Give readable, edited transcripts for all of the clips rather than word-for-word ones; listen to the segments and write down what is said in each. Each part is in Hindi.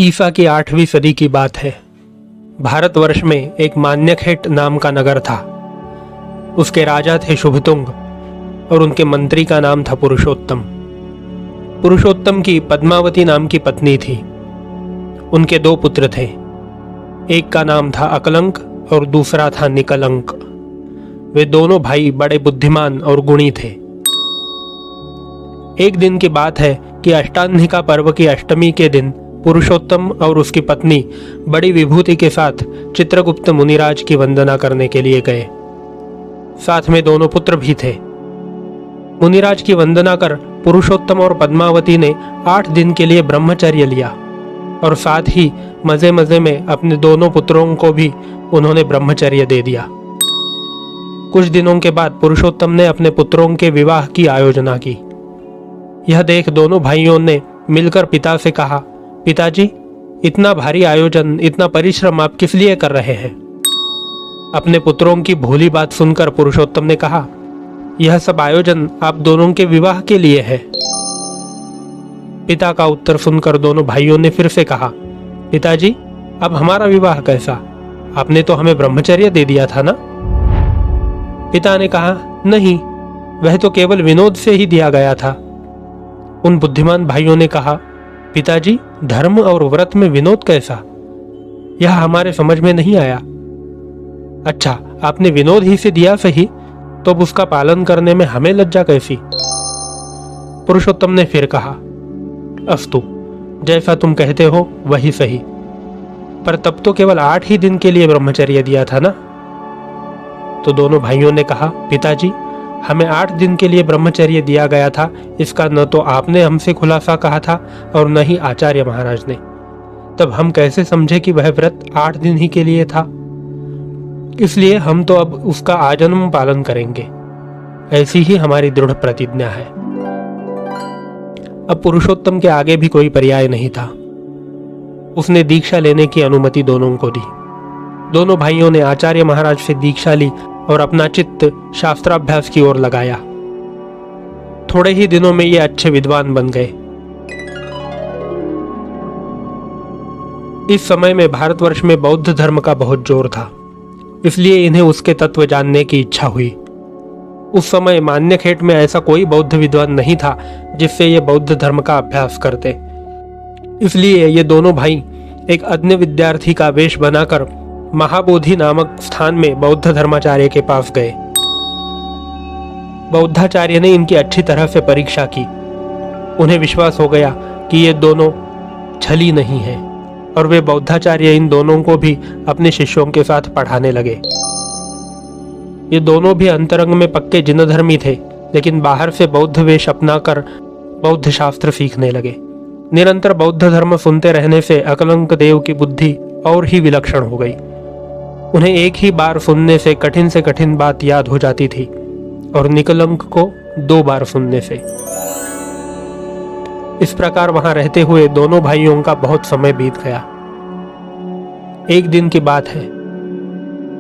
ईसा की 8वीं सदी की बात है। भारतवर्ष में एक मान्यखेट नाम का नगर था। उसके राजा थे शुभतुंग और उनके मंत्री का नाम था पुरुषोत्तम। पुरुषोत्तम की पद्मावती नाम की पत्नी थी। उनके 2 पुत्र थे। एक का नाम था अकलंक और दूसरा था निकलंक। वे दोनों भाई बड़े बुद्धिमान और गुणी थे। एक दिन की बात है कि अष्टान्हिका पर्व की अष्टमी के दिन पुरुषोत्तम और उसकी पत्नी बड़ी विभूति के साथ चित्रगुप्त मुनिराज की वंदना करने के लिए गए। साथ में दोनों पुत्र भी थे। मुनिराज की वंदना कर पुरुषोत्तम और पद्मावती ने 8 दिन के लिए ब्रह्मचर्य लिया और साथ ही मजे मजे में अपने दोनों पुत्रों को भी उन्होंने ब्रह्मचर्य दे दिया। कुछ दिनों के बाद पुरुषोत्तम ने अपने पुत्रों के विवाह की आयोजना की। यह देख दोनों भाइयों ने मिलकर पिता से कहा, पिताजी, इतना भारी आयोजन, इतना परिश्रम आप किस लिए कर रहे हैं? अपने पुत्रों की भोली बात सुनकर पुरुषोत्तम ने कहा, यह सब आयोजन आप दोनों के विवाह के लिए है। पिता का उत्तर सुनकर दोनों भाइयों ने फिर से कहा, पिताजी, अब हमारा विवाह कैसा? आपने तो हमें ब्रह्मचर्य दे दिया था ना? पिता ने कहा, नहीं, वह तो केवल विनोद से ही दिया गया था। उन बुद्धिमान भाइयों ने कहा, पिताजी, धर्म और व्रत में विनोद कैसा? यह हमारे समझ में नहीं आया। अच्छा, आपने विनोद ही से दिया सही, तो अब उसका पालन करने में हमें लज्जा कैसी? पुरुषोत्तम ने फिर कहा, अस्तु, जैसा तुम कहते हो वही सही, पर तब तो केवल 8 ही दिन के लिए ब्रह्मचर्य दिया था ना? तो दोनों भाइयों ने कहा, पिताजी, हमें 8 दिन के लिए ब्रह्मचर्य दिया गया था, इसका न तो आपने हमसे खुलासा कहा था और न ही आचार्य महाराज ने। तब हम कैसे समझे कि वह व्रत 8 दिन ही के लिए था? इसलिए हम तो अब उसका आजन्म पालन करेंगे। ऐसी ही हमारी दृढ़ प्रतिज्ञा है। अब पुरुषोत्तम के आगे भी कोई पर्याय नहीं था। उसने दीक्षा लेने की अनुमति दोनों को दी। दोनों भाइयों ने आचार्य महाराज से दीक्षा ली और अपना चित्त शास्त्राभ्यास की ओर लगाया। थोड़े ही दिनों में ये अच्छे विद्वान बन गए। इस समय में भारतवर्ष में बौद्ध धर्म का बहुत जोर था, इसलिए इन्हें उसके तत्व जानने की इच्छा हुई। उस समय मान्यखेट में ऐसा कोई बौद्ध विद्वान नहीं था जिससे ये बौद्ध धर्म का अभ्यास करते। इसलिए ये दोनों भाई एक अज्ञ विद्यार्थी का वेश बनाकर महाबोधि नामक स्थान में बौद्ध धर्माचार्य के पास गए। बौद्धाचार्य ने इनकी अच्छी तरह से परीक्षा की। उन्हें विश्वास हो गया कि ये दोनों छली नहीं हैं और वे बौद्धाचार्य इन दोनों को भी अपने शिष्यों के साथ पढ़ाने लगे। ये दोनों भी अंतरंग में पक्के जिनधर्मी थे, लेकिन बाहर से बौद्ध वेश अपनाकर बौद्ध शास्त्र सीखने लगे। निरंतर बौद्ध धर्म सुनते रहने से अकलंक देव की बुद्धि और ही विलक्षण हो गई। उन्हें एक ही बार सुनने से कठिन बात याद हो जाती थी और निकलंक को 2 बार सुनने से। इस प्रकार वहां रहते हुए दोनों भाइयों का बहुत समय बीत गया। एक दिन की बात है,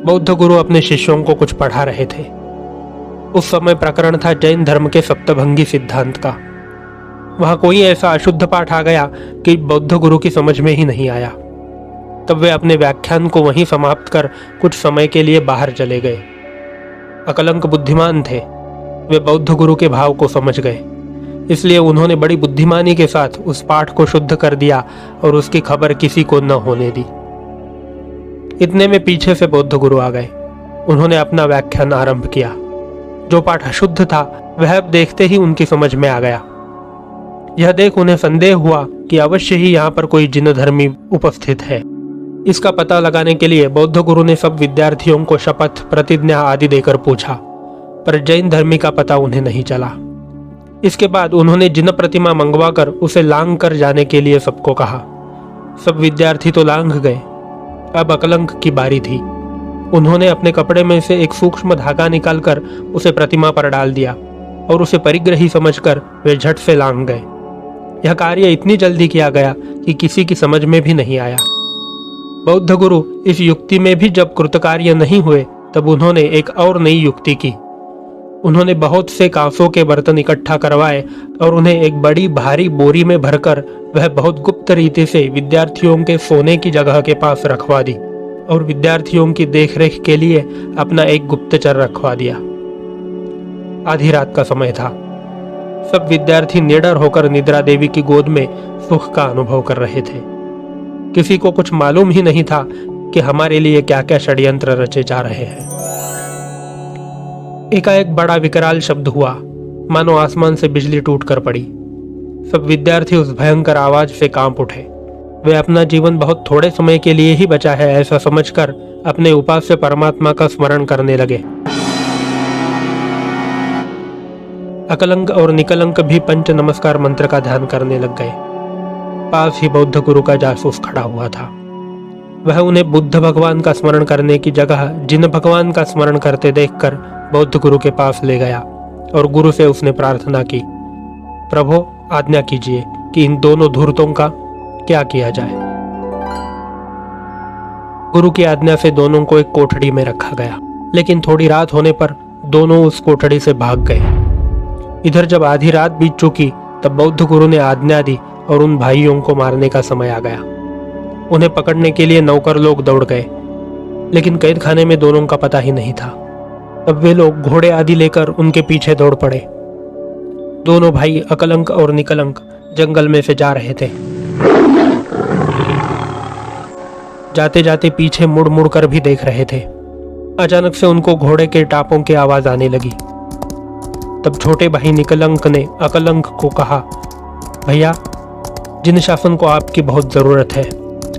बौद्ध गुरु अपने शिष्यों को कुछ पढ़ा रहे थे। उस समय प्रकरण था जैन धर्म के सप्तभंगी सिद्धांत का। वहां कोई ऐसा अशुद्ध पाठ आ गया कि बौद्ध गुरु की समझ में ही नहीं आया। तब वे अपने व्याख्यान को वहीं समाप्त कर कुछ समय के लिए बाहर चले गए। अकलंक बुद्धिमान थे, वे बौद्ध गुरु के भाव को समझ गए, इसलिए उन्होंने बड़ी बुद्धिमानी के साथ उस पाठ को शुद्ध कर दिया और उसकी खबर किसी को न होने दी। इतने में पीछे से बौद्ध गुरु आ गए। उन्होंने अपना व्याख्यान आरंभ किया। जो पाठ अशुद्ध था वह अब देखते ही उनकी समझ में आ गया। यह देख उन्हें संदेह हुआ कि अवश्य ही यहाँ पर कोई जिनधर्मी उपस्थित है। इसका पता लगाने के लिए बौद्ध गुरु ने सब विद्यार्थियों को शपथ, प्रतिज्ञा आदि देकर पूछा, पर जैन धर्मी का पता उन्हें नहीं चला। इसके बाद उन्होंने जिन प्रतिमा मंगवाकर उसे लांग कर जाने के लिए सबको कहा। सब विद्यार्थी तो लांग गए। अब अकलंक की बारी थी। उन्होंने अपने कपड़े में से एक सूक्ष्म धागा निकालकर उसे प्रतिमा पर डाल दिया और उसे परिग्रही समझकर वे झट से लांग गए। यह कार्य इतनी जल्दी किया गया कि किसी की समझ में भी नहीं आया। बौद्ध गुरु इस युक्ति में भी जब कृतकार्य नहीं हुए, तब उन्होंने एक और नई युक्ति की। उन्होंने बहुत से कांसों के बर्तन इकट्ठा करवाए और उन्हें एक बड़ी भारी बोरी में भरकर वह बहुत गुप्त रीति से विद्यार्थियों के सोने की जगह के पास रखवा दी और विद्यार्थियों की देखरेख के लिए अपना एक गुप्तचर रखवा दिया। आधी रात का समय था। सब विद्यार्थी निडर होकर निद्रा देवी की गोद में सुख का अनुभव कर रहे थे। किसी को कुछ मालूम ही नहीं था कि हमारे लिए क्या क्या षड्यंत्र रचे जा रहे हैं। एकाएक बड़ा विकराल शब्द हुआ, मानो आसमान से बिजली टूट कर पड़ी। सब विद्यार्थी उस भयंकर आवाज से कांप उठे। वे अपना जीवन बहुत थोड़े समय के लिए ही बचा है ऐसा समझकर अपने उपास्य परमात्मा का स्मरण करने लगे। अकलंक और निकलंक भी पंच नमस्कार मंत्र का ध्यान करने लग गए। पास ही बौद्ध गुरु का जासूस खड़ा हुआ था। वह उन्हें बुद्ध भगवान का स्मरण करने की जगह जिन भगवान का स्मरण करते देखकर बौद्ध गुरु के पास ले गया और गुरु से उसने प्रार्थना की, प्रभु आज्ञा कीजिए कि इन दोनों धूर्तों का क्या किया जाए। गुरु की आज्ञा से दोनों को एक कोठड़ी में रखा गया, लेकिन थोड़ी रात होने पर दोनों उस कोठड़ी से भाग गए। इधर जब आधी रात बीत चुकी तब बौद्ध गुरु ने आज्ञा दी और उन भाइयों को मारने का समय आ गया। उन्हें पकड़ने के लिए नौकर लोग दौड़ गए, लेकिन कैद खाने में दोनों का पता ही नहीं था। तब वे लोग घोड़े आदि लेकर उनके पीछे दौड़ पड़े। दोनों भाई अकलंक और निकलंक जंगल में से जा रहे थे। जाते जाते पीछे मुड़ मुड़ कर भी देख रहे थे। अचानक से उनको घोड़े के टापों की आवाज आने लगी। तब छोटे भाई निकलंक ने अकलंक को कहा, भैया जिन शासन को आपकी बहुत जरूरत है,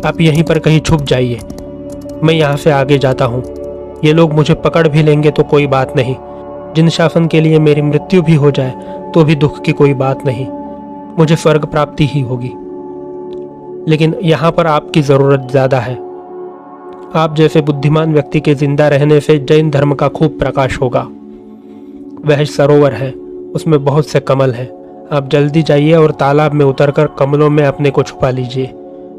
आप यहीं पर कहीं छुप जाइए, मैं यहाँ से आगे जाता हूँ। ये लोग मुझे पकड़ भी लेंगे तो कोई बात नहीं, जिन शासन के लिए मेरी मृत्यु भी हो जाए तो भी दुख की कोई बात नहीं, मुझे स्वर्ग प्राप्ति ही होगी। लेकिन यहाँ पर आपकी जरूरत ज्यादा है। आप जैसे बुद्धिमान व्यक्ति के जिंदा रहने से जैन धर्म का खूब प्रकाश होगा। वह सरोवर है, उसमें बहुत से कमल हैं। आप जल्दी जाइए और तालाब में उतरकर कमलों में अपने को छुपा लीजिए।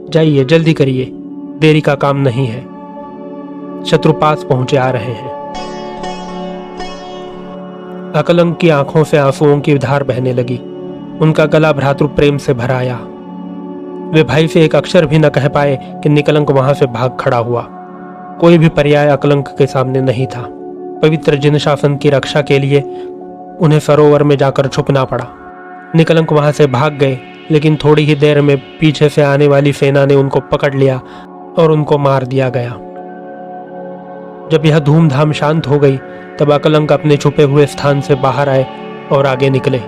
जाइए, जल्दी करिए, देरी का काम नहीं है, शत्रु पास पहुंचे आ रहे हैं। अकलंक की आंखों से आंसुओं की धार बहने लगी। उनका गला भ्रातृ प्रेम से भर आया। वे भाई से एक अक्षर भी न कह पाए कि निकलंक वहां से भाग खड़ा हुआ। कोई भी पर्याय अकलंक के सामने नहीं था। पवित्र जिन शासन की रक्षा के लिए उन्हें सरोवर में जाकर छुपना पड़ा। निकलंक वहां से भाग गए, लेकिन थोड़ी ही देर में पीछे से आने वाली सेना ने उनको पकड़ लिया और उनको मार दिया गया। जब यह धूमधाम शांत हो गई तब अकलंक अपने छुपे हुए स्थान से बाहर आए और आगे निकले।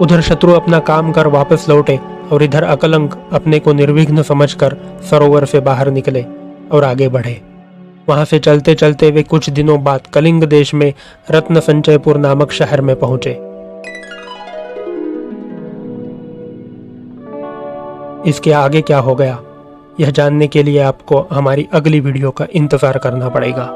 उधर शत्रु अपना काम कर वापस लौटे और इधर अकलंक अपने को निर्विघ्न समझकर सरोवर से बाहर निकले और आगे बढ़े। वहां से चलते चलते वे कुछ दिनों बाद कलिंग देश में रत्न संचयपुर नामक शहर में पहुंचे। इसके आगे क्या हो गया, यह जानने के लिए आपको हमारी अगली वीडियो का इंतजार करना पड़ेगा।